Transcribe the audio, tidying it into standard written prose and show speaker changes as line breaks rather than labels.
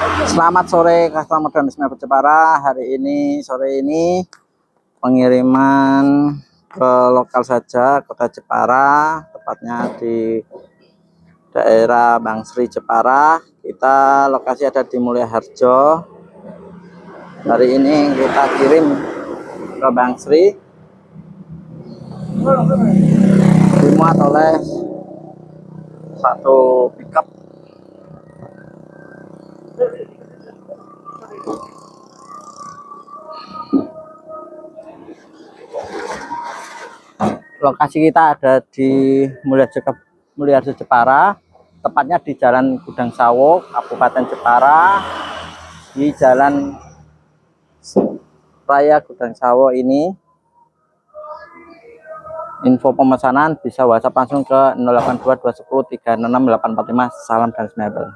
Selamat sore customer Danish Meubel Jepara. Hari ini sore ini pengiriman ke lokal saja, kota Jepara, tepatnya di daerah Bangsri Jepara. Kita lokasi ada di Mulya Harjo. Hari ini kita kirim ke Bangsri, dimuat oleh satu pickup. Lokasi kita ada di Mulya Harjo Jepara, tepatnya di Jalan Gudang Sawo, Kabupaten Jepara, di Jalan Raya Gudang Sawo ini. Info pemesanan bisa WhatsApp langsung ke 082 210 366 845. Salam Danish Meubel.